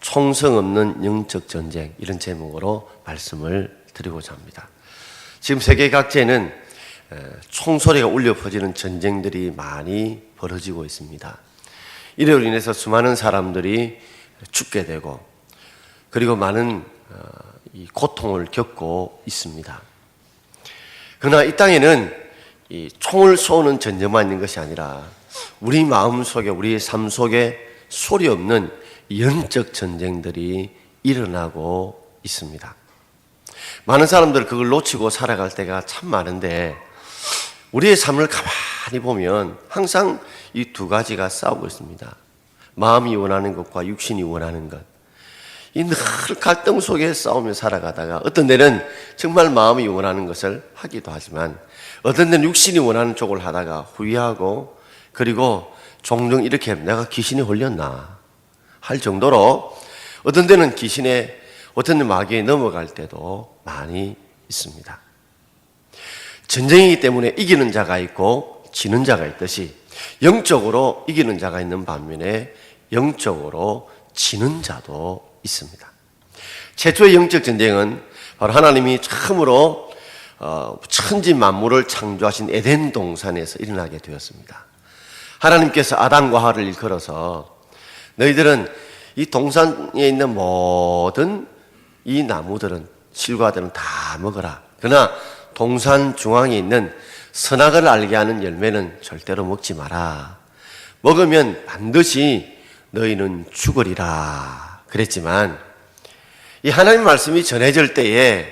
총성 없는 영적 전쟁, 이런 제목으로 말씀을 드리고자 합니다. 지금 세계 각지에는 총소리가 울려 퍼지는 전쟁들이 많이 벌어지고 있습니다. 이로 인해서 수많은 사람들이 죽게 되고, 그리고 많은 이 고통을 겪고 있습니다. 그러나 이 땅에는 이 총을 쏘는 전쟁만 있는 것이 아니라 우리 마음 속에, 우리의 삶 속에 소리 없는 영적 전쟁들이 일어나고 있습니다. 많은 사람들 그걸 놓치고 살아갈 때가 참 많은데, 우리의 삶을 가만히 보면 항상 이 두 가지가 싸우고 있습니다. 마음이 원하는 것과 육신이 원하는 것. 이 늘 갈등 속에 싸우며 살아가다가 어떤 데는 정말 마음이 원하는 것을 하기도 하지만, 어떤 데는 육신이 원하는 쪽을 하다가 후회하고, 그리고 종종 이렇게 내가 귀신이 홀렸나 할 정도로 어떤 데는 귀신에, 어떤 데는 마귀에 넘어갈 때도 많이 있습니다. 전쟁이기 때문에 이기는 자가 있고 지는 자가 있듯이 영적으로 이기는 자가 있는 반면에 영적으로 지는 자도 있습니다. 최초의 영적 전쟁은 바로 하나님이 처음으로 천지 만물을 창조하신 에덴 동산에서 일어나게 되었습니다. 하나님께서 아담과 하와를 일컬어서 너희들은 이 동산에 있는 모든 이 나무들은, 실과들은 다 먹어라. 그러나 동산 중앙에 있는 선악을 알게 하는 열매는 절대로 먹지 마라. 먹으면 반드시 너희는 죽으리라 그랬지만, 이 하나님 말씀이 전해질 때에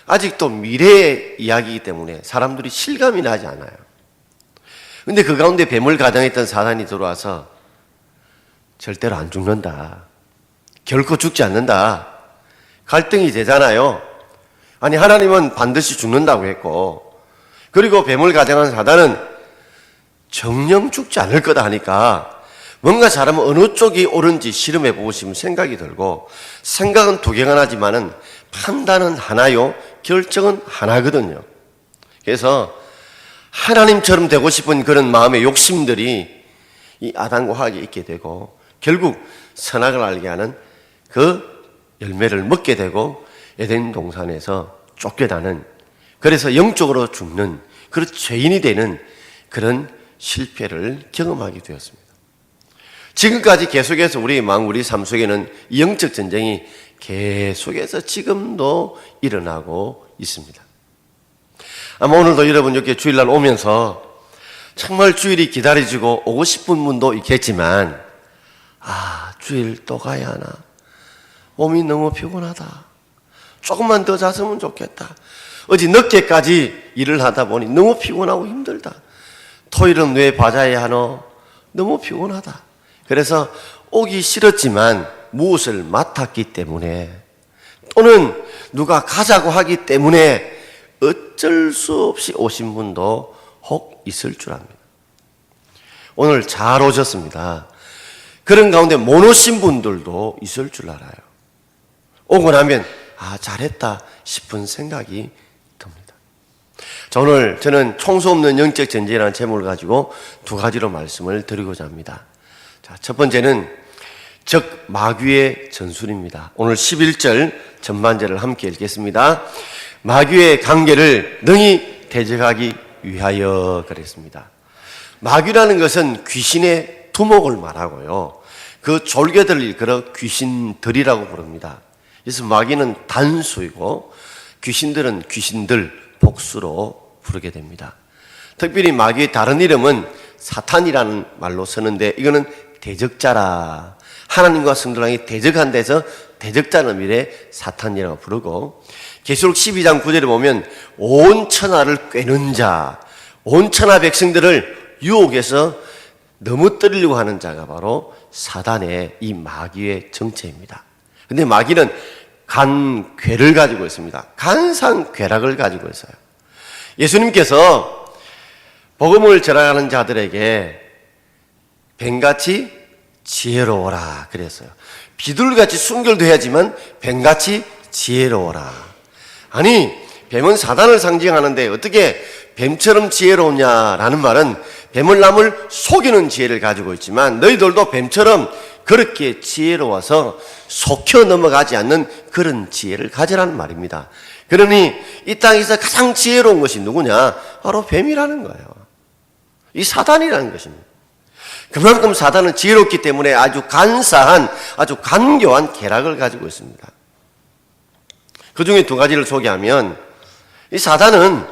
아직도 미래의 이야기이기 때문에 사람들이 실감이 나지 않아요. 근데 그 가운데 뱀을 가장했던 사단이 들어와서 절대로 안 죽는다, 결코 죽지 않는다, 갈등이 되잖아요. 아니, 하나님은 반드시 죽는다고 했고, 그리고 뱀을 가장한 사단은 정녕 죽지 않을 거다 하니까 뭔가 잘하면 어느 쪽이 옳은지 실험해 보고 싶은 생각이 들고, 생각은 두 개가 나지만은 판단은 하나요, 결정은 하나거든요. 그래서 하나님처럼 되고 싶은 그런 마음의 욕심들이 이 아담과 하와에게 있게 되고, 결국 선악을 알게 하는 그 열매를 먹게 되고 에덴 동산에서 쫓겨나는, 그래서 영적으로 죽는 그런 죄인이 되는 그런 실패를 경험하게 되었습니다. 지금까지 계속해서 우리 마음, 우리 삶 속에는 이 영적 전쟁이 계속해서 지금도 일어나고 있습니다. 아마 오늘도 여러분 이렇게 주일날 오면서 정말 주일이 기다려지고 오고 싶은 분도 있겠지만, 주일 또 가야 하나, 몸이 너무 피곤하다, 조금만 더 잤으면 좋겠다, 어제 늦게까지 일을 하다 보니 너무 피곤하고 힘들다, 토요일은 왜 봐자야 하노, 너무 피곤하다. 그래서 오기 싫었지만 무엇을 맡았기 때문에, 또는 누가 가자고 하기 때문에 어쩔 수 없이 오신 분도 혹 있을 줄 압니다. 오늘 잘 오셨습니다. 그런 가운데 못 오신 분들도 있을 줄 알아요. 오고 나면 잘했다 싶은 생각이 듭니다. 자, 오늘 저는 총수 없는 영적 전쟁이라는 제목을 가지고 두 가지로 말씀을 드리고자 합니다. 자, 첫 번째는 적 마귀의 전술입니다. 오늘 11절 전반절을 함께 읽겠습니다. 마귀의 관계를 능히 대적하기 위하여 그랬습니다. 마귀라는 것은 귀신의 두목을 말하고요, 그 졸개들을 일컬어 귀신들이라고 부릅니다. 그래서 마귀는 단수이고 귀신들은 귀신들, 복수로 부르게 됩니다. 특별히 마귀의 다른 이름은 사탄이라는 말로 쓰는데, 이거는 대적자라, 하나님과 성도랑이 대적한 데서 대적자는 의미로 사탄이라고 부르고, 계시록 12장 9절에 보면 온 천하를 꿰는 자, 온 천하 백성들을 유혹해서 넘어뜨리려고 하는 자가 바로 사단의, 이 마귀의 정체입니다. 근데 마귀는 간괴를 가지고 있습니다. 간상괴락을 가지고 있어요. 예수님께서 복음을 전하는 자들에게 뱀같이 지혜로워라 그랬어요. 비둘기같이 순결도 해야지만 뱀같이 지혜로워라. 아니, 뱀은 사단을 상징하는데 어떻게 뱀처럼 지혜로우냐라는 말은 뱀을 남을 속이는 지혜를 가지고 있지만, 너희들도 뱀처럼 그렇게 지혜로워서 속혀 넘어가지 않는 그런 지혜를 가지라는 말입니다. 그러니 이 땅에서 가장 지혜로운 것이 누구냐? 바로 뱀이라는 거예요. 이 사단이라는 것입니다. 그만큼 사단은 지혜롭기 때문에 아주 간사한, 아주 간교한 계략을 가지고 있습니다. 그 중에 두 가지를 소개하면, 이 사단은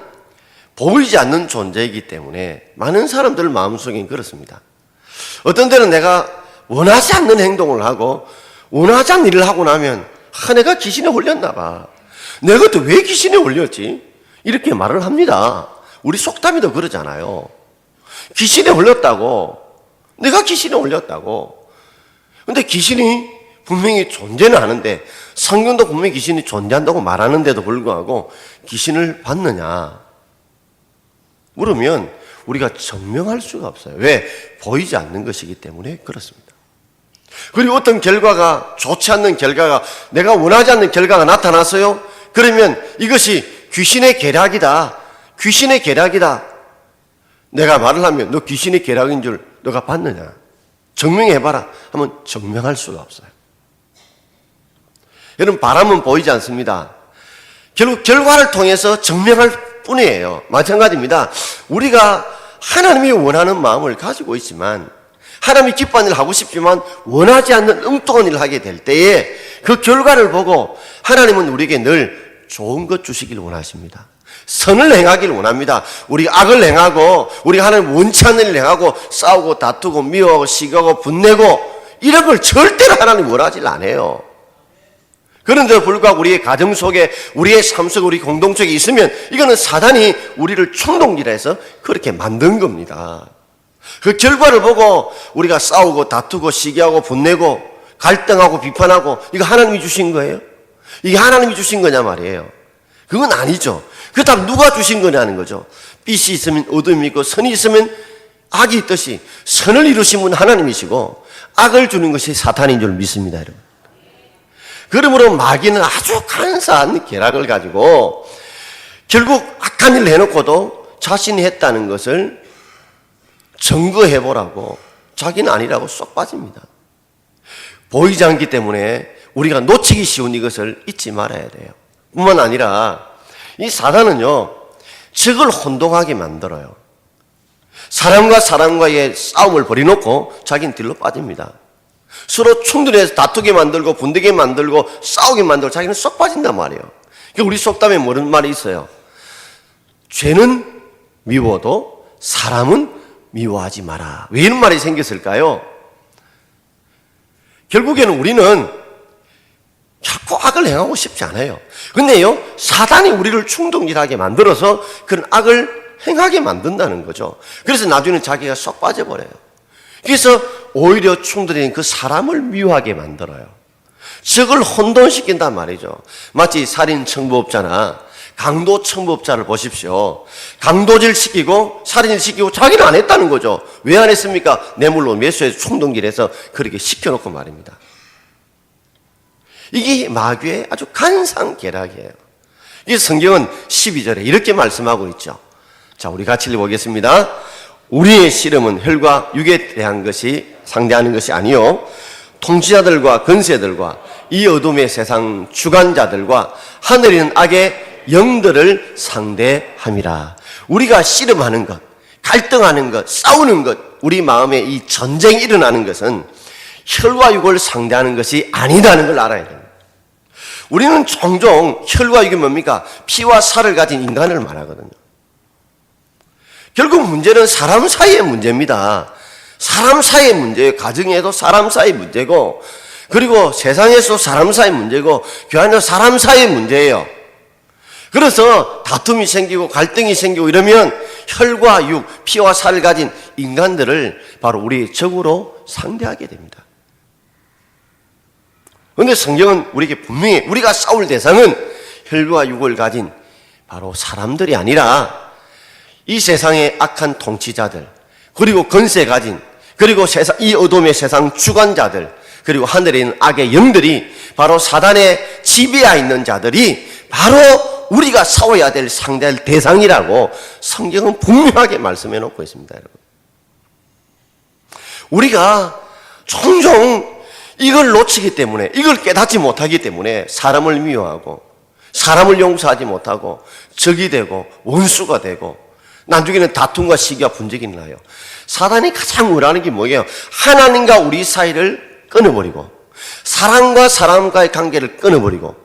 보이지 않는 존재이기 때문에 많은 사람들 마음속엔 그렇습니다. 어떤 때는 내가 원하지 않는 행동을 하고 원하지 않는 일을 하고 나면 내가 귀신에 홀렸나 봐. 내가 또 왜 귀신에 홀렸지? 이렇게 말을 합니다. 우리 속담에도 그러잖아요. 귀신에 홀렸다고. 내가 귀신에 홀렸다고. 근데 귀신이 분명히 존재는 하는데, 성경도 분명히 귀신이 존재한다고 말하는데도 불구하고 귀신을 봤느냐 물으면 우리가 증명할 수가 없어요. 왜? 보이지 않는 것이기 때문에 그렇습니다. 그리고 어떤 결과가, 좋지 않는 결과가, 내가 원하지 않는 결과가 나타났어요. 그러면 이것이 귀신의 계략이다. 귀신의 계략이다. 내가 말을 하면 너 귀신의 계략인 줄 너가 봤느냐? 증명해봐라 하면 증명할 수가 없어요. 여러분, 바람은 보이지 않습니다. 결국 결과를 통해서 증명할 뿐이에요. 마찬가지입니다. 우리가 하나님이 원하는 마음을 가지고 있지만, 하나님이 기뻐하는 일을 하고 싶지만 원하지 않는 엉뚱한 일을 하게 될 때에 그 결과를 보고 하나님은 우리에게 늘 좋은 것 주시길 원하십니다. 선을 행하기를 원합니다. 우리가 악을 행하고, 우리가 하나님 원치 않는 일을 행하고 싸우고 다투고 미워하고 시기하고 분내고 이런 걸 절대로 하나님 원하지 않아요. 그런데도 불구하고 우리의 가정 속에, 우리의 삶 속에, 우리 공동체에 있으면 이거는 사단이 우리를 충동질해서 그렇게 만든 겁니다. 그 결과를 보고 우리가 싸우고 다투고 시기하고 분내고 갈등하고 비판하고, 이거 하나님이 주신 거예요? 이게 하나님이 주신 거냐 말이에요. 그건 아니죠. 그렇다면 누가 주신 거냐는 거죠. 빛이 있으면 어둠이 있고 선이 있으면 악이 있듯이 선을 이루신 분은 하나님이시고 악을 주는 것이 사탄인 줄 믿습니다, 여러분. 그러므로 마귀는 아주 간사한 계략을 가지고 결국 악한 일을 해놓고도 자신이 했다는 것을 증거해보라고, 자기는 아니라고 쏙 빠집니다. 보이지 않기 때문에 우리가 놓치기 쉬운 이것을 잊지 말아야 돼요. 뿐만 아니라 이 사단은요, 적을 혼동하게 만들어요. 사람과 사람과의 싸움을 벌여놓고 자기는 뒤로 빠집니다. 서로 충돌해서 다투게 만들고 분되게 만들고 싸우게 만들고 자기는 쏙 빠진단 말이에요. 우리 속담에 뭐런 말이 있어요? 죄는 미워도 사람은 미워하지 마라. 왜 이런 말이 생겼을까요? 결국에는 우리는 자꾸 악을 행하고 싶지 않아요. 근데요, 사단이 우리를 충동질하게 만들어서 그런 악을 행하게 만든다는 거죠. 그래서 나중에는 자기가 쏙 빠져버려요. 그래서 오히려 충돌인 그 사람을 미워하게 만들어요. 적을 혼돈시킨단 말이죠. 마치 살인 청부업자나 강도 청부업자를 보십시오. 강도질 시키고 살인을 시키고 자기는 안 했다는 거죠. 왜 안 했습니까? 뇌물로 매수해서 충동질해서 그렇게 시켜놓고 말입니다. 이게 마귀의 아주 간사한 계략이에요. 이 성경은 12절에 이렇게 말씀하고 있죠. 자, 우리 같이 읽어보겠습니다. 우리의 씨름은 혈과 육에 대한 것이 상대하는 것이 아니요 통치자들과 권세들과 이 어둠의 세상 주관자들과 하늘에 있는 악의 영들을 상대함이라. 우리가 씨름하는 것, 갈등하는 것, 싸우는 것, 우리 마음에 이 전쟁이 일어나는 것은 혈과 육을 상대하는 것이 아니라는 걸 알아야 됩니다. 우리는 종종 혈과 육이 뭡니까? 피와 살을 가진 인간을 말하거든요. 결국 문제는 사람 사이의 문제입니다. 사람 사이의 문제예요. 가정에도 사람 사이의 문제고, 그리고 세상에서 사람 사이의 문제고, 교회 안에서 사람 사이의 문제예요. 그래서 다툼이 생기고 갈등이 생기고 이러면 혈과 육, 피와 살을 가진 인간들을 바로 우리의 적으로 상대하게 됩니다. 그런데 성경은 우리에게 분명히 우리가 싸울 대상은 혈과 육을 가진 바로 사람들이 아니라 이 세상의 악한 통치자들, 그리고 권세 가진, 그리고 세상, 이 어둠의 세상 주관자들, 그리고 하늘에 있는 악의 영들이 바로 사단의 지배하에 있는 자들이 바로 우리가 싸워야 될 상대할 대상이라고 성경은 분명하게 말씀해 놓고 있습니다, 여러분. 우리가 종종 이걸 놓치기 때문에, 이걸 깨닫지 못하기 때문에 사람을 미워하고 사람을 용서하지 못하고 적이 되고 원수가 되고 나중에는 다툼과 시기와 분쟁이 나요. 사단이 가장 원하는 게 뭐예요? 하나님과 우리 사이를 끊어버리고 사람과 사람과의 관계를 끊어버리고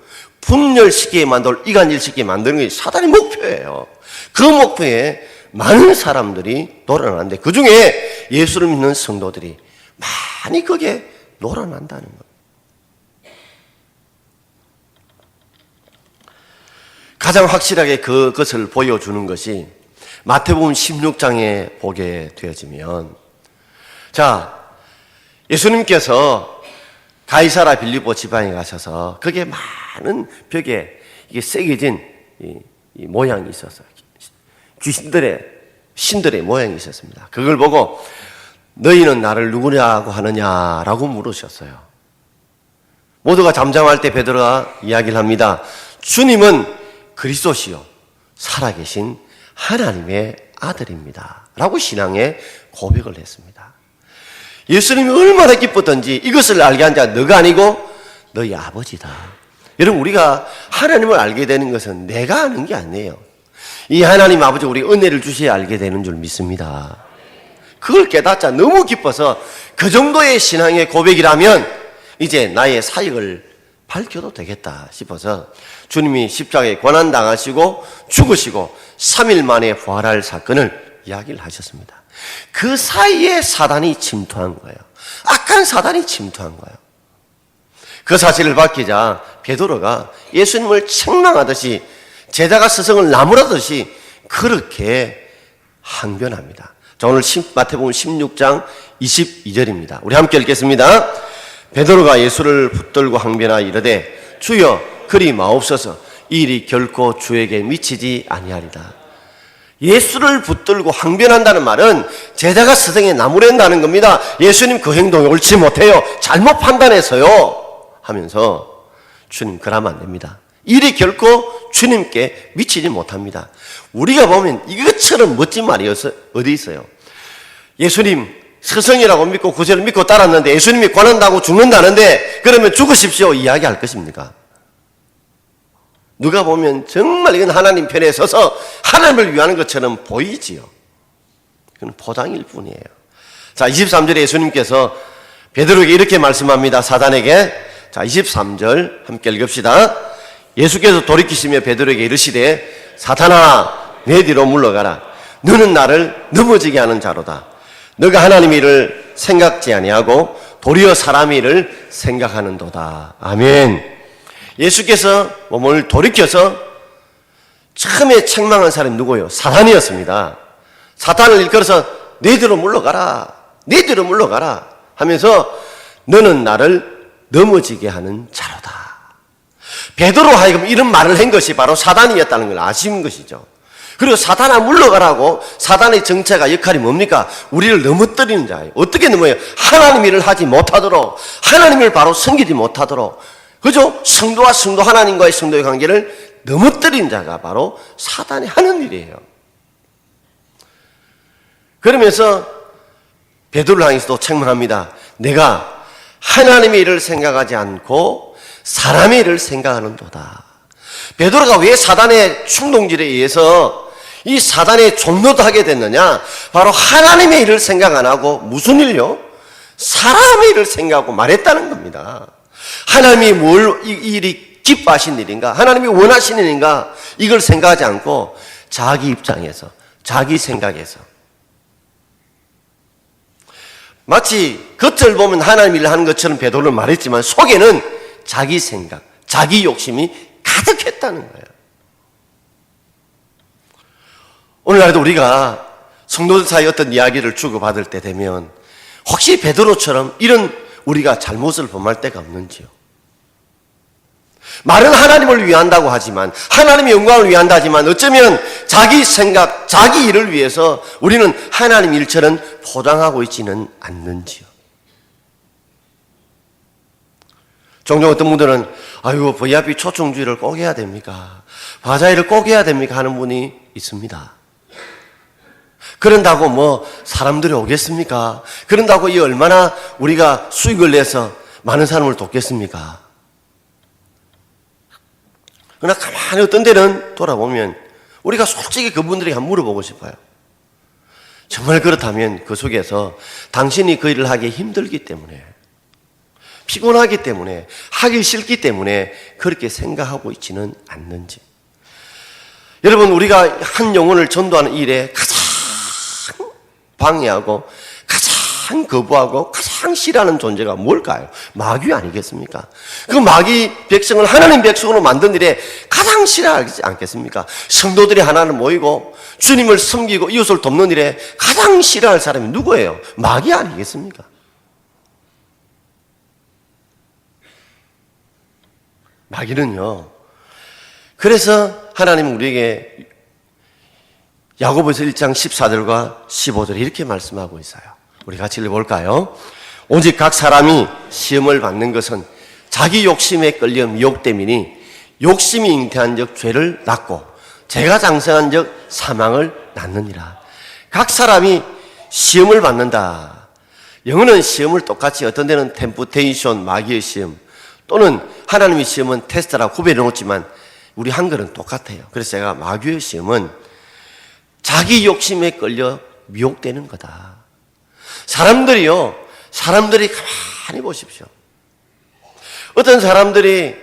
분열시키게 만들고 이간질시키게 만드는 게 사단의 목표예요. 그 목표에 많은 사람들이 놀아나는데 그 중에 예수를 믿는 성도들이 많이 거기에 놀아난다는 거예요. 가장 확실하게 그것을 보여주는 것이 마태복음 16장에 보게 되어지면, 자, 예수님께서 가이사라 빌립보 지방에 가셔서 거기에 많은 벽에 이게 새겨진 이 모양이 있었어요. 신들의 모양이 있었습니다. 그걸 보고 너희는 나를 누구냐고 하느냐라고 물으셨어요. 모두가 잠잠할 때 베드로가 이야기를 합니다. 주님은 그리스도시요 살아계신 하나님의 아들입니다 라고 신앙의 고백을 했습니다. 예수님이 얼마나 기뻤던지 이것을 알게 한 자가 너가 아니고 너희 아버지다. 여러분, 우리가 하나님을 알게 되는 것은 내가 아는 게 아니에요. 이 하나님 아버지 우리 은혜를 주셔야 알게 되는 줄 믿습니다. 그걸 깨닫자 너무 기뻐서 그 정도의 신앙의 고백이라면 이제 나의 사역을 밝혀도 되겠다 싶어서 주님이 십자가에 고난당하시고 죽으시고 3일 만에 부활할 사건을 이야기를 하셨습니다. 그 사이에 사단이 침투한 거예요. 악한 사단이 침투한 거예요. 그 사실을 밝히자 베드로가 예수님을 책망하듯이 제자가 스승을 나무라듯이 그렇게 항변합니다. 자, 오늘 마태복음 16장 22절입니다. 우리 함께 읽겠습니다. 베드로가 예수를 붙들고 항변하여 이르되 주여 그리 마옵소서 이 일이 결코 주에게 미치지 아니하리다. 예수를 붙들고 항변한다는 말은 제자가 스승에 나무랜다는 겁니다. 예수님 그 행동이 옳지 못해요. 잘못 판단해서요 하면서 주님 그러면 안 됩니다. 일이 결코 주님께 미치지 못합니다. 우리가 보면 이것처럼 멋진 말이 어디 있어요? 예수님 스승이라고 믿고 구세를 믿고 따랐는데 예수님이 권한다고 죽는다는데 그러면 죽으십시오 이야기할 것입니까? 누가 보면 정말 이건 하나님 편에 서서 하나님을 위하는 것처럼 보이지요. 그건 포장일 뿐이에요. 자, 23절에 예수님께서 베드로에게 이렇게 말씀합니다. 사단에게. 자, 23절 함께 읽읍시다. 예수께서 돌이키시며 베드로에게 이르시되 사탄아 내 뒤로 물러가라. 너는 나를 넘어지게 하는 자로다. 너가 하나님 일을 생각지 아니하고 도리어 사람 일을 생각하는도다. 아멘. 예수께서 몸을 돌이켜서 처음에 책망한 사람이 누구예요? 사탄이었습니다. 사탄을 일컬어서 내 뒤로 물러가라. 내 뒤로 물러가라 하면서 너는 나를 넘어지게 하는 자로다. 베드로 하여금 이런 말을 한 것이 바로 사단이었다는 걸 아신 것이죠. 그리고 사단아 물러가라고 사단의 정체가 역할이 뭡니까? 우리를 넘어뜨리는 자예요. 어떻게 넘어요? 하나님 일을 하지 못하도록 하나님을 바로 섬기지 못하도록 그죠? 성도와 성도 하나님과의 성도의 관계를 넘어뜨린 자가 바로 사단이 하는 일이에요. 그러면서 베드로를 향해서도 책망합니다. 내가 하나님의 일을 생각하지 않고 사람의 일을 생각하는도다. 베드로가 왜 사단의 충동질에 의해서 이 사단의 종로도 하게 됐느냐? 바로 하나님의 일을 생각 안 하고 무슨 일요? 사람의 일을 생각하고 말했다는 겁니다. 하나님이 이 일이 기뻐하신 일인가? 하나님이 원하시는 일인가? 이걸 생각하지 않고 자기 입장에서, 자기 생각에서 마치 겉을 보면 하나님 일을 하는 것처럼 베드로는 말했지만 속에는 자기 생각, 자기 욕심이 가득했다는 거예요. 오늘날도 우리가 성도들 사이 어떤 이야기를 주고받을 때 되면 혹시 베드로처럼 이런 우리가 잘못을 범할 때가 없는지요? 말은 하나님을 위한다고 하지만 하나님의 영광을 위한다 하지만 어쩌면 자기 생각, 자기 일을 위해서 우리는 하나님 일처럼 포장하고 있지는 않는지요? 종종 어떤 분들은 아이고 VIP 초청주의를 꼭 해야 됩니까? 바자회를 꼭 해야 됩니까? 하는 분이 있습니다. 그런다고 뭐 사람들이 오겠습니까? 그런다고 이 얼마나 우리가 수익을 내서 많은 사람을 돕겠습니까? 그러나 가만히 어떤 데는 돌아보면 우리가 솔직히 그분들에게 한번 물어보고 싶어요. 정말 그렇다면 그 속에서 당신이 그 일을 하기 힘들기 때문에, 피곤하기 때문에, 하기 싫기 때문에 그렇게 생각하고 있지는 않는지. 여러분, 우리가 한 영혼을 전도하는 일에 가장 방해하고 가장 거부하고 가장 싫어하는 존재가 뭘까요? 마귀 아니겠습니까? 그 마귀 백성을 하나님 백성으로 만든 일에 가장 싫어하지 않겠습니까? 성도들이 하나를 모이고 주님을 섬기고 이웃을 돕는 일에 가장 싫어할 사람이 누구예요? 마귀 아니겠습니까? 마귀는요. 그래서 하나님은 우리에게 야고보서 1장 14절과 15절에 이렇게 말씀하고 있어요. 우리 같이 읽어볼까요? 오직 각 사람이 시험을 받는 것은 자기 욕심에 끌려 미혹됨이니 욕심이 잉태한 적 죄를 낳고 죄가 장성한 적 사망을 낳느니라. 각 사람이 시험을 받는다. 영어는 시험을 똑같이 어떤 데는 템프테이션, 마귀의 시험, 또는 하나님의 시험은 테스트라고 구별해 놓지만 우리 한글은 똑같아요. 그래서 제가 마귀의 시험은 자기 욕심에 끌려 미혹되는 거다. 사람들이 가만히 보십시오. 어떤 사람들이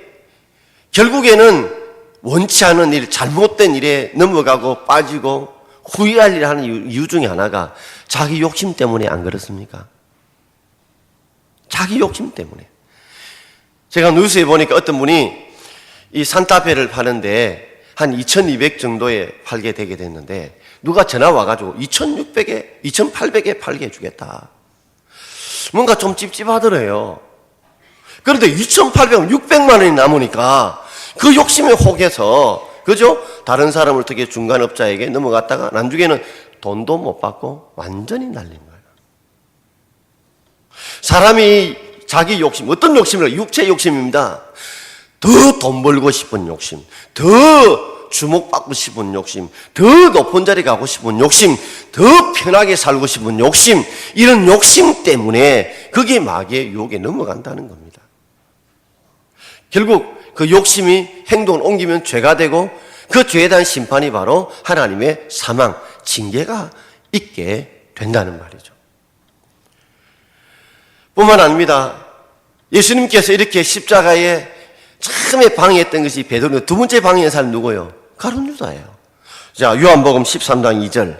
결국에는 원치 않은 일, 잘못된 일에 넘어가고 빠지고 후회할 일을 하는 이유 중에 하나가 자기 욕심 때문에 안 그렇습니까? 자기 욕심 때문에. 제가 뉴스에 보니까 어떤 분이 이 산타페를 파는데 한 2,200 정도에 팔게 되게 됐는데 누가 전화 와가지고 2,600에, 2,800에 팔게 해주겠다. 뭔가 좀 찝찝하더래요. 그런데 2,800원, 600만 원이 남으니까 그 욕심에 혹해서, 그죠? 다른 사람을 어떻게 중간업자에게 넘어갔다가 나중에는 돈도 못 받고 완전히 날린 거예요. 사람이 자기 욕심, 어떤 욕심이라 육체 욕심입니다. 더 돈 벌고 싶은 욕심, 더 주목받고 싶은 욕심, 더 높은 자리 가고 싶은 욕심, 더 편하게 살고 싶은 욕심, 이런 욕심 때문에 그게 마귀의 유혹에 넘어간다는 겁니다. 결국 그 욕심이 행동을 옮기면 죄가 되고 그 죄에 대한 심판이 바로 하나님의 사망, 징계가 있게 된다는 말이죠. 뿐만 아닙니다. 예수님께서 이렇게 십자가에 처음에 방해했던 것이 베드로, 두 번째 방해한 사람이 누구예요? 가룟 유다예요. 자, 요한복음 13장 2절.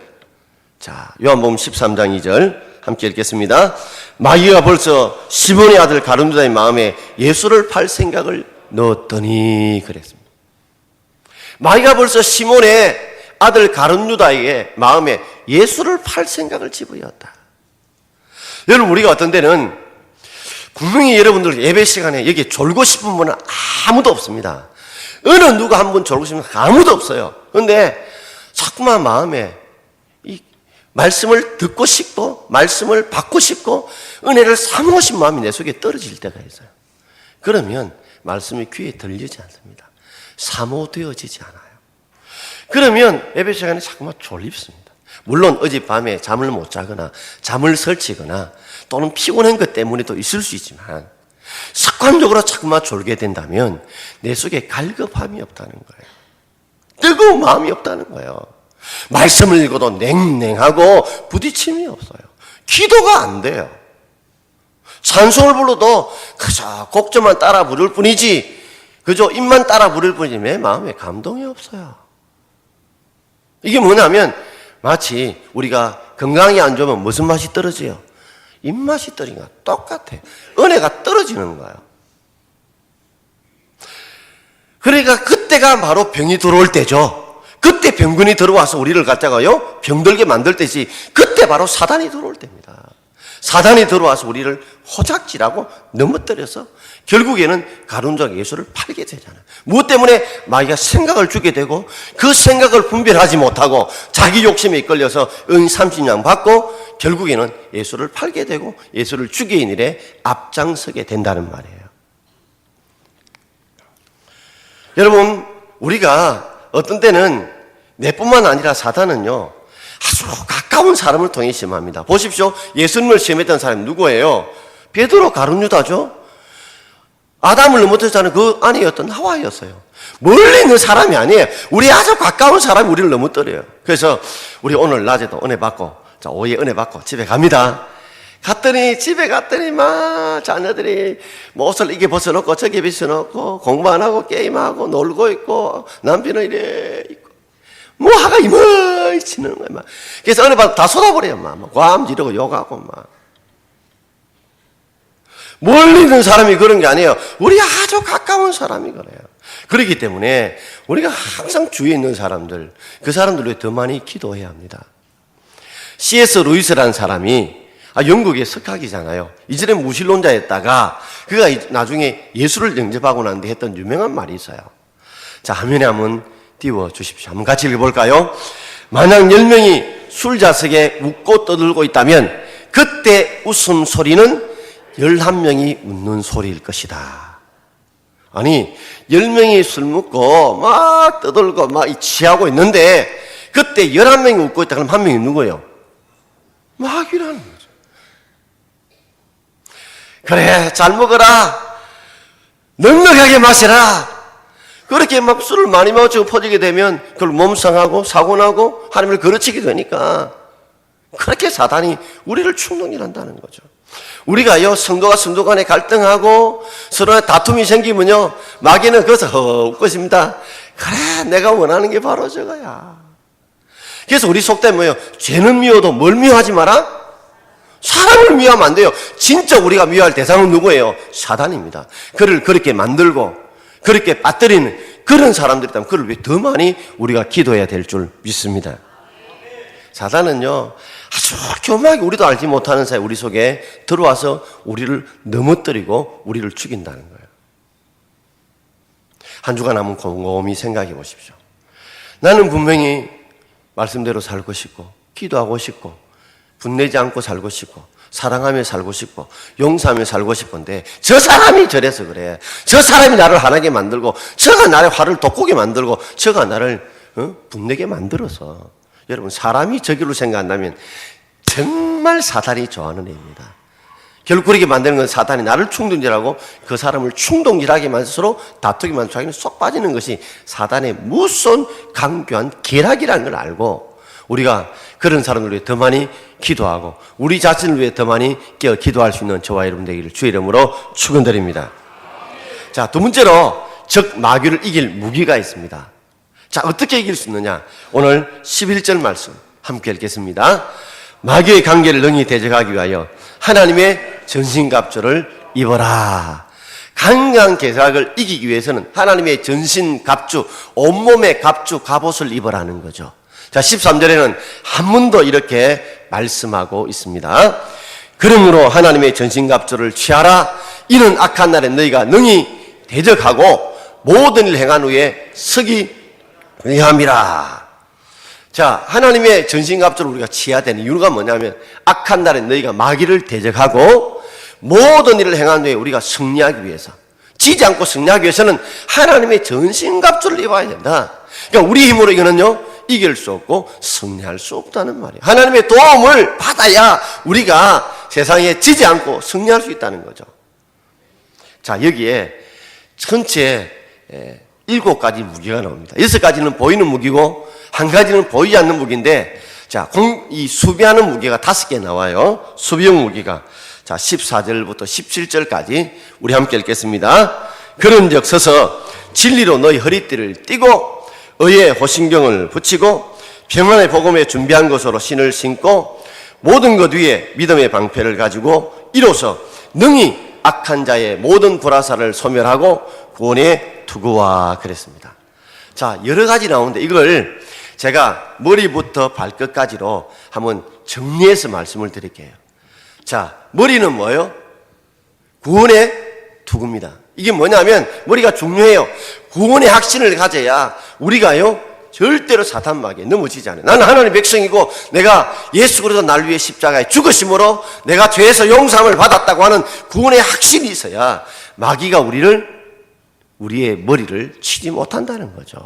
자, 요한복음 13장 2절 함께 읽겠습니다. 마귀가 벌써 시몬의 아들 가룟 유다의 마음에 예수를 팔 생각을 넣었더니 그랬습니다. 마귀가 벌써 시몬의 아들 가룟 유다의 마음에 예수를 팔 생각을 집어넣었다. 여러분, 우리가 어떤 때는 분명히 여러분들 예배 시간에 여기 졸고 싶은 분은 아무도 없습니다. 어느 누가 한 분 졸고 싶은 분 아무도 없어요. 그런데 자꾸만 마음에 이 말씀을 듣고 싶고 말씀을 받고 싶고 은혜를 사모고 싶은 마음이 내 속에 떨어질 때가 있어요. 그러면 말씀이 귀에 들리지 않습니다. 사모되어지지 않아요. 그러면 예배 시간에 자꾸만 졸립습니다. 물론 어젯밤에 잠을 못 자거나 잠을 설치거나 또는 피곤한 것 때문에도 있을 수 있지만 습관적으로 자꾸만 졸게 된다면 내 속에 갈급함이 없다는 거예요. 뜨거운 마음이 없다는 거예요. 말씀을 읽어도 냉랭하고 부딪힘이 없어요. 기도가 안 돼요. 찬송을 불러도 그저 곡조만 따라 부를 뿐이지, 그저 입만 따라 부를 뿐이지 내 마음에 감동이 없어요. 이게 뭐냐면 마치 우리가 건강이 안 좋으면 무슨 맛이 떨어져요? 입맛이 떨어지는 거야. 똑같아. 은혜가 떨어지는 거예요. 그러니까 그때가 바로 병이 들어올 때죠. 그때 병균이 들어와서 우리를 갖다가요 병들게 만들 때지, 그때 바로 사단이 들어올 때입니다. 사단이 들어와서 우리를 호작질하고 넘어뜨려서 결국에는 가룟유다가 예수를 팔게 되잖아요. 무엇 때문에? 마귀가 생각을 주게 되고 그 생각을 분별하지 못하고 자기 욕심에 이끌려서 은 30냥 받고 결국에는 예수를 팔게 되고 예수를 죽이는 일에 앞장서게 된다는 말이에요. 여러분, 우리가 어떤 때는 내뿐만 아니라 사단은요 아주 가까운 사람을 통해 시험합니다. 보십시오. 예수님을 시험했던 사람이 누구예요? 베드로, 가룟 유다죠. 아담을 넘어뜨렸다는 그 아내였던 하와였어요. 멀리 있는 사람이 아니에요. 우리 아주 가까운 사람이 우리를 넘어뜨려요. 그래서 우리 오늘 낮에도 은혜 받고, 자, 오후에 은혜 받고 집에 갑니다. 집에 갔더니 막 자녀들이 뭐 옷을 이게 벗어놓고 저게 벗어놓고 공부 안 하고 게임하고 놀고 있고 남편은 이래 있고 뭐 하가 이멀 치는 거야. 막. 그래서 은혜 받고 다 쏟아버려요. 막 과음 지르고 욕하고 막. 멀리 있는 사람이 그런 게 아니에요. 우리 아주 가까운 사람이 그래요. 그렇기 때문에 우리가 항상 주위에 있는 사람들, 그 사람들 위해 더 많이 기도해야 합니다. C.S. 루이스라는 사람이 영국의 석학이잖아요. 이전에 무신론자였다가 그가 나중에 예수를 영접하고 난 뒤에 했던 유명한 말이 있어요. 자, 화면에 한번 띄워주십시오. 한번 같이 읽어볼까요? 만약 10명이 술자석에 웃고 떠들고 있다면 그때 웃음소리는 11명이 웃는 소리일 것이다. 아니 10명이 술 먹고 막 떠들고 막 취하고 있는데 그때 11명이 웃고 있다 그럼 한 명이 누구예요? 마귀라는 거죠. 그래 잘 먹어라 넉넉하게 마시라. 그렇게 막 술을 많이 마시고 퍼지게 되면 그걸 몸상하고 사고나고 하나님을 거르치게 되니까 그렇게 사단이 우리를 충동질한다는 거죠. 우리가요 성도가 성도 간에 갈등하고 서로 다툼이 생기면요 마귀는 거기서 웃고 있습니다. 그래 내가 원하는 게 바로 저거야. 그래서 우리 속된 뭐예요? 죄는 미워도 뭘 미워하지 마라? 사람을 미워하면 안 돼요. 진짜 우리가 미워할 대상은 누구예요? 사단입니다. 그를 그렇게 만들고 그렇게 빠뜨리는 그런 사람들이라면 그를 왜 더 많이 우리가 기도해야 될 줄 믿습니다. 사단은요 아주 교묘하게 우리도 알지 못하는 사이 우리 속에 들어와서 우리를 넘어뜨리고 우리를 죽인다는 거예요. 한 주간 한번 곰곰이 생각해 보십시오. 나는 분명히 말씀대로 살고 싶고 기도하고 싶고 분내지 않고 살고 싶고 사랑하며 살고 싶고 용서하며 살고 싶은데 저 사람이 저래서 그래. 저 사람이 나를 화나게 만들고 저가 나를 화를 돋구게 만들고 저가 나를 분내게 만들어서 여러분 사람이 저 길로 생각한다면 정말 사단이 좋아하는 애입니다. 결국 그렇게 만드는 건 사단이 나를 충동질하고 그 사람을 충동질하게 만들어서 다투게 만들고 자기는 쏙 빠지는 것이 사단의 무서운 강교한 계략이라는 걸 알고 우리가 그런 사람을 위해 더 많이 기도하고 우리 자신을 위해 더 많이 기도할 수 있는 저와 여러분 되기를 주의 이름으로 축원드립니다. 자, 두 번째로 즉 마귀를 이길 무기가 있습니다. 자, 어떻게 이길 수 있느냐? 오늘 11절 말씀 함께 읽겠습니다. 마귀의 관계를 능히 대적하기 위하여 하나님의 전신갑주를 입어라. 강한 계략을 이기기 위해서는 하나님의 전신갑주, 온몸의 갑주, 갑옷을 입어라는 거죠. 자, 13절에는 한 번 더 이렇게 말씀하고 있습니다. 그러므로 하나님의 전신갑주를 취하라. 이는 악한 날에 너희가 능히 대적하고 모든 일 행한 후에 서기 위함이라. 자, 하나님의 전신갑주를 우리가 취해야 되는 이유가 뭐냐면 악한 날에 너희가 마귀를 대적하고 모든 일을 행한 후에 우리가 승리하기 위해서 지지 않고 승리하기 위해서는 하나님의 전신갑주를 입어야 된다. 그러니까 우리 힘으로 이거는요 이길 수 없고 승리할 수 없다는 말이에요. 하나님의 도움을 받아야 우리가 세상에 지지 않고 승리할 수 있다는 거죠. 자, 여기에 전체 7가지 무기가 나옵니다. 6가지는 보이는 무기고 1가지는 보이지 않는 무기인데 자, 이 수비하는 무기가 5개 나와요. 수비용 무기가. 자, 14절부터 17절까지 우리 함께 읽겠습니다. 그런즉 서서 진리로 너희 허리띠를 띠고 의의 호신경을 붙이고 평안의 복음에 준비한 것으로 신을 신고 모든 것 위에 믿음의 방패를 가지고 이로써 능히 악한 자의 모든 불화살을 소멸하고 구원의 투구와 그랬습니다. 자, 여러 가지 나오는데 이걸 제가 머리부터 발끝까지로 한번 정리해서 말씀을 드릴게요. 자, 머리는 뭐예요? 구원의 투구입니다. 이게 뭐냐면 머리가 중요해요. 구원의 확신을 가져야 우리가요 절대로 사탄 마귀에 넘어지지 않아요. 나는 하나님의 백성이고 내가 예수 그리스도 날 위해 십자가에 죽으심으로 내가 죄에서 용서함을 받았다고 하는 구원의 확신이 있어야 마귀가 우리의 머리를 치지 못한다는 거죠.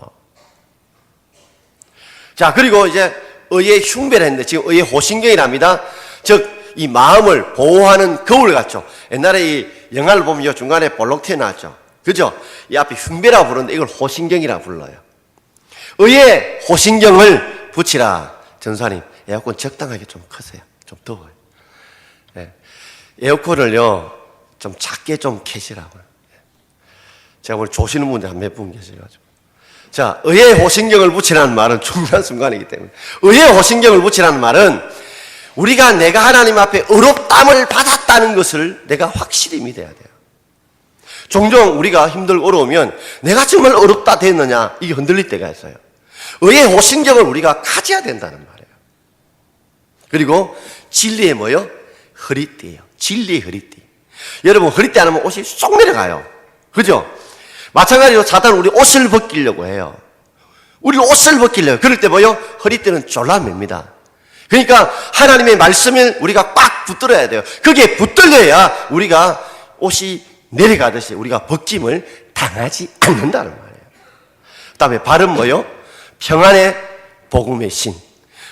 자, 그리고 이제 의의 흉배를 했는데 지금 의의 호신경이랍니다. 즉 이 마음을 보호하는 거울 같죠. 옛날에 이 영화를 보면 요 중간에 볼록 튀어나왔죠. 그죠? 이 앞에 흉배라 부르는데 이걸 호신경이라 불러요. 의에 호신경을 붙이라. 전사님, 에어컨 적당하게 좀 크세요. 좀 더워요. 예. 에어컨을요, 좀 작게 좀 켜시라고요. 제가 오늘 조시는 분들 한 몇 분 계셔가지고. 자, 의에 호신경을 붙이라는 말은 중요한 순간이기 때문에. 의에 호신경을 붙이라는 말은 내가 하나님 앞에 의롭다함을 받았다는 것을 내가 확실히 믿어야 돼요. 종종 우리가 힘들고 어려우면 내가 정말 의롭다 됐느냐 이게 흔들릴 때가 있어요. 의의 호신경을 우리가 가져야 된다는 말이에요. 그리고 진리의 뭐요? 허리띠예요. 진리의 허리띠. 여러분 허리띠 안 하면 옷이 쏙 내려가요. 그죠? 마찬가지로 사단은 우리 옷을 벗기려고 해요. 우리 옷을 벗기려고. 그럴 때 뭐요? 허리띠는 졸라맵니다. 그러니까 하나님의 말씀을 우리가 꽉 붙들어야 돼요. 그게 붙들려야 우리가 옷이 내려가듯이 우리가 벗김을 당하지 않는다는 말이에요. 그 다음에 발은 뭐요? 평안의 복음의 신.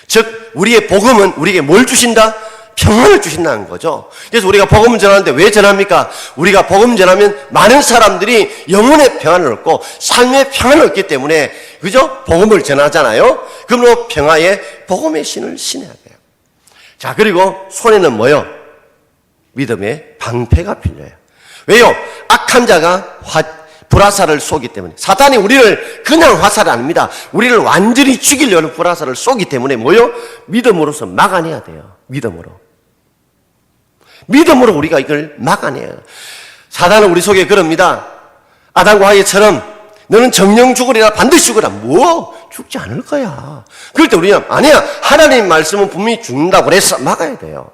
즉 우리의 복음은 우리에게 뭘 주신다? 평안을 주신다는 거죠. 그래서 우리가 복음을 전하는데 왜 전합니까? 우리가 복음 전하면 많은 사람들이 영혼의 평안을 얻고 삶의 평안을 얻기 때문에 그죠? 복음을 전하잖아요. 그러므로 평화의 복음의 신을 신어야 돼요. 자, 그리고 손에는 뭐요? 믿음의 방패가 필요해요. 왜요? 악한 자가 불화살을 쏘기 때문에. 사탄이 우리를 그냥 화살이 아닙니다. 우리를 완전히 죽이려는 불화살을 쏘기 때문에 뭐요? 믿음으로서 막아내야 돼요. 믿음으로 우리가 이걸 막아내요. 사단은 우리 속에 그럽니다. 아담과 하와처럼 너는 정령 죽으리라, 반드시 죽으라. 죽지 않을 거야. 그럴 때 우리는 아니야. 하나님 말씀은 분명히 죽는다고 그래서 막아야 돼요.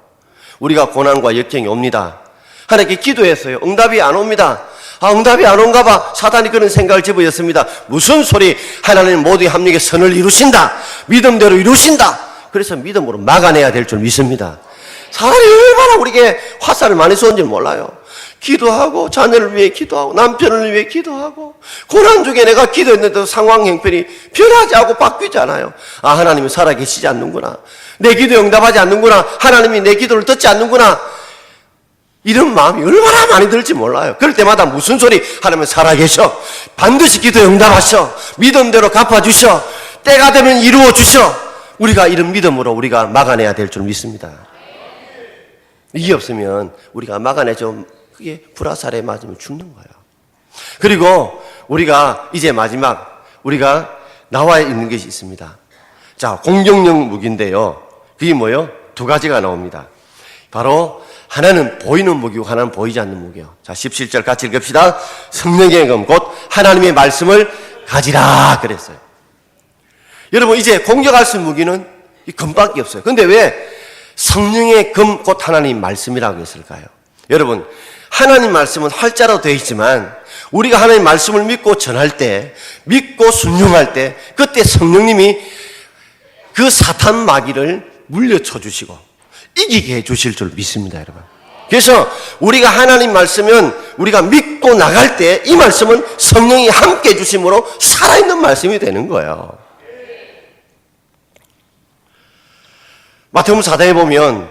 우리가 고난과 역경이 옵니다. 하나님께 기도했어요. 응답이 안 옵니다. 응답이 안 온가 봐. 사단이 그런 생각을 집어였습니다. 무슨 소리? 하나님은 모두의 합력의 선을 이루신다. 믿음대로 이루신다. 그래서 믿음으로 막아내야 될 줄 믿습니다. 사단이 얼마나 우리에게 화살을 많이 쏘는지 몰라요. 기도하고 자녀를 위해 기도하고 남편을 위해 기도하고 고난 중에 내가 기도했는데도 상황 형편이 변하지 않고 바뀌지 않아요. 하나님이 살아계시지 않는구나. 내 기도에 응답하지 않는구나. 하나님이 내 기도를 듣지 않는구나. 이런 마음이 얼마나 많이 들지 몰라요. 그럴 때마다 무슨 소리? 하나님은 살아계셔. 반드시 기도에 응답하셔. 믿음대로 갚아주셔. 때가 되면 이루어주셔. 우리가 이런 믿음으로 우리가 막아내야 될 줄 믿습니다. 이게 없으면 우리가 막아내죠. 그게 불화살에 맞으면 죽는 거예요. 그리고 우리가 이제 마지막 우리가 나와 있는 것이 있습니다. 자, 공격용 무기인데요. 그게 뭐요? 두 가지가 나옵니다. 바로 하나는 보이는 무기고 하나는 보이지 않는 무기요. 자, 17절 같이 읽읍시다. 성령의 검 곧 하나님의 말씀을 가지라 그랬어요. 여러분 이제 공격할 수 있는 무기는 이 검밖에 없어요. 근데 왜 성령의 검 곧 하나님 말씀이라고 했을까요? 여러분 하나님 말씀은 활자로 되어 있지만 우리가 하나님 말씀을 믿고 전할 때 믿고 순종할 때 그때 성령님이 그 사탄 마귀를 물려쳐 주시고 이기게 해주실 줄 믿습니다, 여러분. 그래서 우리가 하나님 말씀은 우리가 믿고 나갈 때 이 말씀은 성령이 함께 해주심으로 살아있는 말씀이 되는 거예요. 마태복음 4장에 보면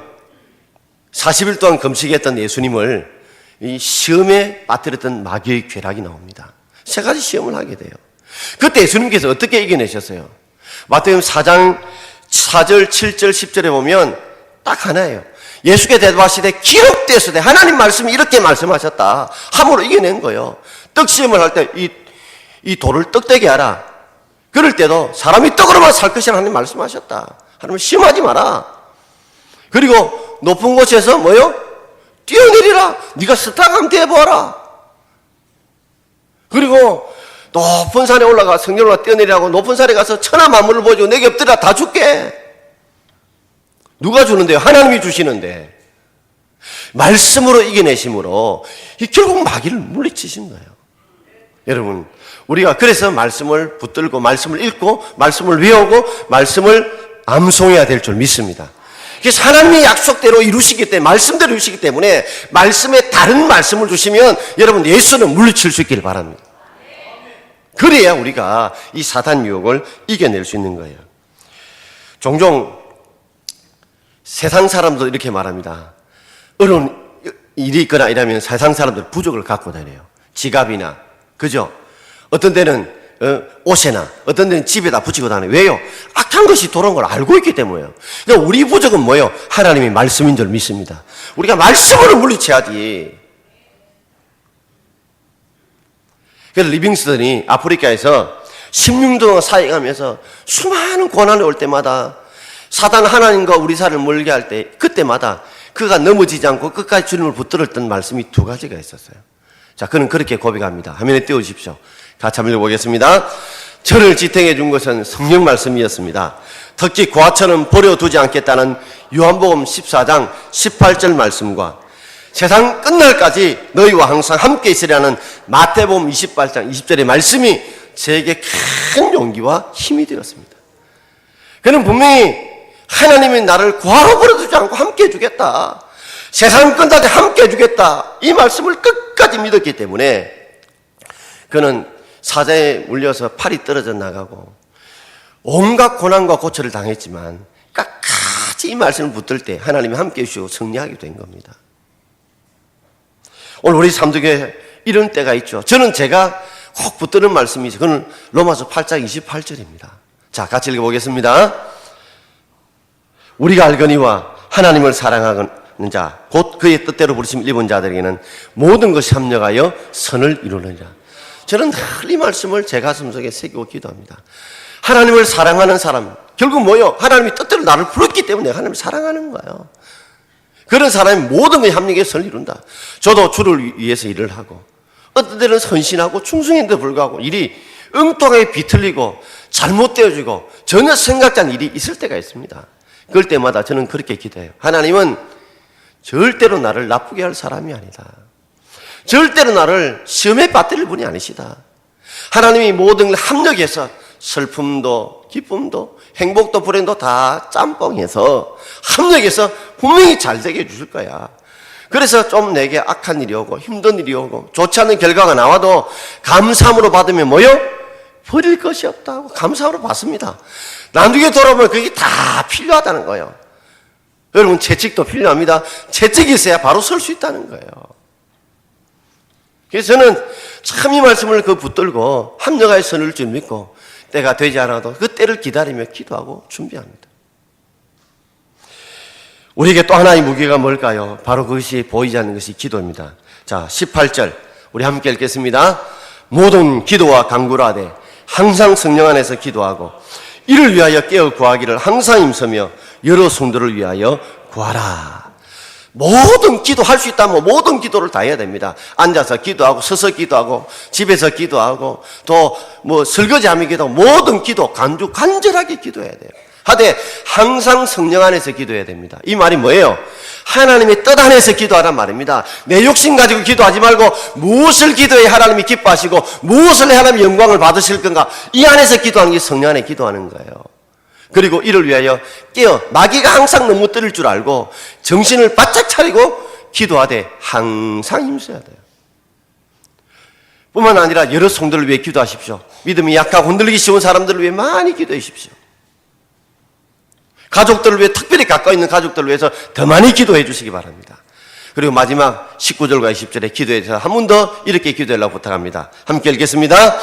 40일 동안 금식했던 예수님을 이 시험에 빠뜨렸던 마귀의 괴락이 나옵니다. 세 가지 시험을 하게 돼요. 그때 예수님께서 어떻게 이겨내셨어요? 마태복음 4장 4절, 7절, 10절에 보면 딱 하나예요. 예수께 대답하시되 기록되었으되 하나님 말씀이 이렇게 말씀하셨다 함으로 이겨낸 거예요. 떡 시험을 할 때 이 돌을 떡되게 하라. 그럴 때도 사람이 떡으로만 살 것이라 하나님 말씀하셨다. 하나님 시험하지 마라. 그리고 높은 곳에서 뭐요? 뛰어내리라. 네가 스타감 돼보아라. 그리고 높은 산에 올라가 성령으로 뛰어내리라고 높은 산에 가서 천하 만물을 보여주고 내게 엎드려 다 줄게. 누가 주는데요? 하나님이 주시는데 말씀으로 이겨내심으로 결국 마귀를 물리치신 거예요. 여러분 우리가 그래서 말씀을 붙들고 말씀을 읽고 말씀을 외우고 말씀을 암송해야 될 줄 믿습니다. 그래서 하나님의 약속대로 이루시기 때문에 말씀대로 이루시기 때문에 말씀에 다른 말씀을 주시면 여러분 예수는 물리칠 수 있기를 바랍니다. 그래야 우리가 이 사단 유혹을 이겨낼 수 있는 거예요. 종종 세상 사람도 이렇게 말합니다. 일이 있거나 이러면 세상 사람들 부족을 갖고 다녀요. 지갑이나, 그죠? 어떤 데는 옷에나, 어떤 데는 집에다 붙이고 다녀요. 왜요? 악한 것이 돌아온 걸 알고 있기 때문에요. 그러니까 우리 부족은 뭐예요? 하나님의 말씀인 줄 믿습니다. 우리가 말씀으로 물리쳐야지. 그래서 리빙스턴이 아프리카에서 16년 동안 사역하면서 수많은 고난이 올 때마다 사단 하나님과 우리 사를 멀게 할 때 그때마다 그가 넘어지지 않고 끝까지 주님을 붙들었던 말씀이 두 가지가 있었어요. 자, 그는 그렇게 고백합니다. 화면에 띄워주십시오. 같이 한번 읽어보겠습니다. 저를 지탱해 준 것은 성경 말씀이었습니다. 특히 고아처럼 버려두지 않겠다는 요한복음 14장 18절 말씀과 세상 끝날까지 너희와 항상 함께 있으리라는 마태복음 28장 20절의 말씀이 제게 큰 용기와 힘이 되었습니다. 그는 분명히 하나님이 나를 고아로 버려두지 않고 함께 해주겠다. 세상 끝날까지 함께 해주겠다. 이 말씀을 끝까지 믿었기 때문에 그는 사자에 물려서 팔이 떨어져 나가고 온갖 고난과 고초를 당했지만 끝까지 이 말씀을 붙들 때 하나님이 함께 해주시고 승리하게 된 겁니다. 오늘 우리 삼두교회 이런 때가 있죠. 저는 제가 꼭 붙드는 말씀이죠. 그건 로마서 8장 28절입니다. 자, 같이 읽어보겠습니다. 우리가 알거니와 하나님을 사랑하는 자, 곧 그의 뜻대로 부르심 입은 자들에게는 모든 것이 합력하여 선을 이루느니라. 저는 늘 이 말씀을 제 가슴속에 새기고 기도합니다. 하나님을 사랑하는 사람, 결국 뭐요? 하나님이 뜻대로 나를 부르기 때문에 하나님을 사랑하는 거예요. 그런 사람이 모든 것이 합력해서 선을 이룬다. 저도 주를 위해서 일을 하고 어떤 때는 헌신하고 충성인데도 불구하고 일이 엉뚱하게 비틀리고 잘못되어지고 전혀 생각지 않은 일이 있을 때가 있습니다. 그럴 때마다 저는 그렇게 기도해요. 하나님은 절대로 나를 나쁘게 할 사람이 아니다. 절대로 나를 시험에 빠뜨릴 분이 아니시다. 하나님이 모든 걸 합력해서 슬픔도 기쁨도 행복도 불행도 다 짬뽕해서 합력해서 분명히 잘 되게 해주실 거야. 그래서 좀 내게 악한 일이 오고 힘든 일이 오고 좋지 않은 결과가 나와도 감사함으로 받으면 뭐요? 버릴 것이 없다고 감사함으로 받습니다. 나중에 돌아보면 그게 다 필요하다는 거예요. 여러분 채찍도 필요합니다. 채찍이 있어야 바로 설 수 있다는 거예요. 그래서 저는 참 이 말씀을 붙들고 합력하여 선을 줄 믿고 때가 되지 않아도 그 때를 기다리며 기도하고 준비합니다. 우리에게 또 하나의 무기가 뭘까요? 바로 그것이 보이지 않는 것이 기도입니다. 자, 18절 우리 함께 읽겠습니다. 모든 기도와 간구를 하되 항상 성령 안에서 기도하고 이를 위하여 깨어 구하기를 항상 힘쓰며 여러 성도를 위하여 구하라. 모든 기도할 수 있다면 모든 기도를 다 해야 됩니다. 앉아서 기도하고 서서 기도하고 집에서 기도하고 또 설거지하며 기도하고 모든 기도 간절하게 기도해야 돼요. 하되 항상 성령 안에서 기도해야 됩니다. 이 말이 뭐예요? 하나님의 뜻 안에서 기도하란 말입니다. 내 욕심 가지고 기도하지 말고 무엇을 기도해 하나님이 기뻐하시고 무엇을 해 하나님의 영광을 받으실 건가, 이 안에서 기도하는 게 성령 안에 기도하는 거예요. 그리고 이를 위하여 깨어 마귀가 항상 넘어뜨릴 줄 알고 정신을 바짝 차리고 기도하되 항상 힘써야 돼요. 뿐만 아니라 여러 성도를 위해 기도하십시오. 믿음이 약하고 흔들리기 쉬운 사람들을 위해 많이 기도해 주십시오. 가족들을 위해, 특별히 가까이 있는 가족들을 위해서 더 많이 기도해 주시기 바랍니다. 그리고 마지막 19절과 20절에 기도해서 한 번 더 이렇게 기도하려고 부탁합니다. 함께 읽겠습니다.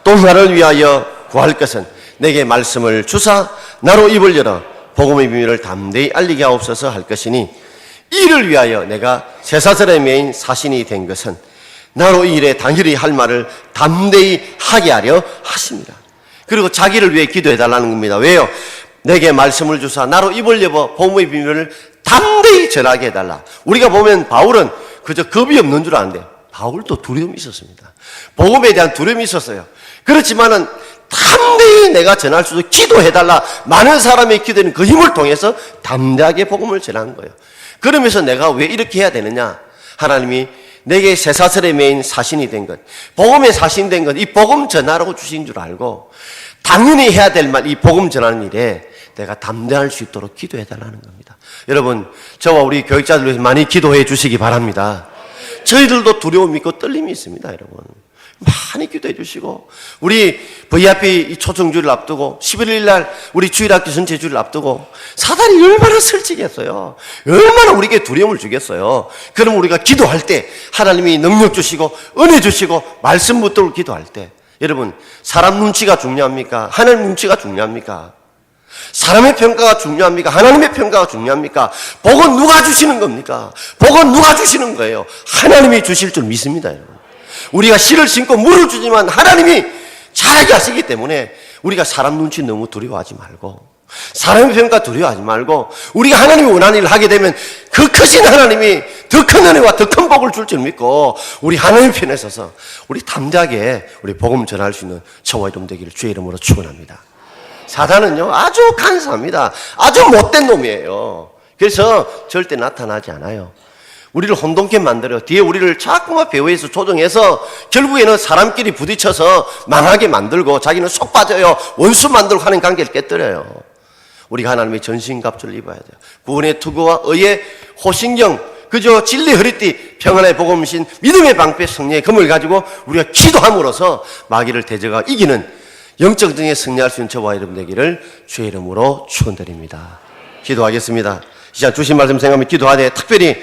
또 나를 위하여 구할 것은 내게 말씀을 주사 나로 입을 열어 복음의 비밀을 담대히 알리게 하옵소서 할 것이니 이를 위하여 내가 쇠사슬에 매인 사신이 된 것은 나로 이 일에 당연히 할 말을 담대히 하게 하려 하십니다. 그리고 자기를 위해 기도해달라는 겁니다. 왜요? 내게 말씀을 주사 나로 입을 열어 복음의 비밀을 담대히 전하게 해달라. 우리가 보면 바울은 그저 겁이 없는 줄 아는데 바울도 두려움이 있었습니다. 복음에 대한 두려움이 있었어요. 그렇지만은 담대히 내가 전할 수 있도록 기도해달라. 많은 사람의 기도는 그 힘을 통해서 담대하게 복음을 전한 거예요. 그러면서 내가 왜 이렇게 해야 되느냐? 하나님이 내게 쇠사슬에 매인 사신이 된 것, 복음에 사신 된 것, 이 복음 전하라고 주신 줄 알고 당연히 해야 될 말, 이 복음 전하는 일에 내가 담대할 수 있도록 기도해달라는 겁니다. 여러분, 저와 우리 교육자들 위해서 많이 기도해 주시기 바랍니다. 저희들도 두려움이 있고 떨림이 있습니다, 여러분. 많이 기도해 주시고, 우리 VIP 초청주를 앞두고 11일 날 우리 주일학교 전체 주를 앞두고 사단이 얼마나 설치겠어요. 얼마나 우리에게 두려움을 주겠어요. 그럼 우리가 기도할 때 하나님이 능력 주시고 은혜 주시고 말씀 붙들고 기도할 때, 여러분, 사람 눈치가 중요합니까? 하나님 눈치가 중요합니까? 사람의 평가가 중요합니까? 하나님의 평가가 중요합니까? 복은 누가 주시는 겁니까? 복은 누가 주시는 거예요? 하나님이 주실 줄 믿습니다, 여러분. 우리가 씨를 심고 물을 주지만 하나님이 자라게 하시기 때문에 우리가 사람 눈치 너무 두려워하지 말고, 사람의 평가 두려워하지 말고, 우리가 하나님이 원하는 일을 하게 되면 그 크신 하나님이 더 큰 은혜와 더 큰 복을 줄 줄 믿고 우리 하나님 편에 서서 우리 담대하게 우리 복음 전할 수 있는 저와 여러분 되기를 주의 이름으로 축원합니다. 사단은요 아주 간사합니다. 아주 못된 놈이에요. 그래서 절대 나타나지 않아요. 우리를 혼돈케 만들어요. 뒤에 우리를 자꾸만 배후에서 조정해서 결국에는 사람끼리 부딪혀서 망하게 만들고 자기는 속 빠져요. 원수 만들고 하는 관계를 깨뜨려요. 우리가 하나님의 전신갑주를 입어야 돼요. 구원의 투구와 의의 호신경, 그저 진리 허리띠, 평안의 복음신, 믿음의 방패, 승리의 검을 가지고 우리가 기도함으로써 마귀를 대적하고 이기는 영적 등에 승리할 수 있는 저와 여러분 되기를 주의 이름으로 축원드립니다. 기도하겠습니다. 시간 주신 말씀 생각하며 기도하되, 특별히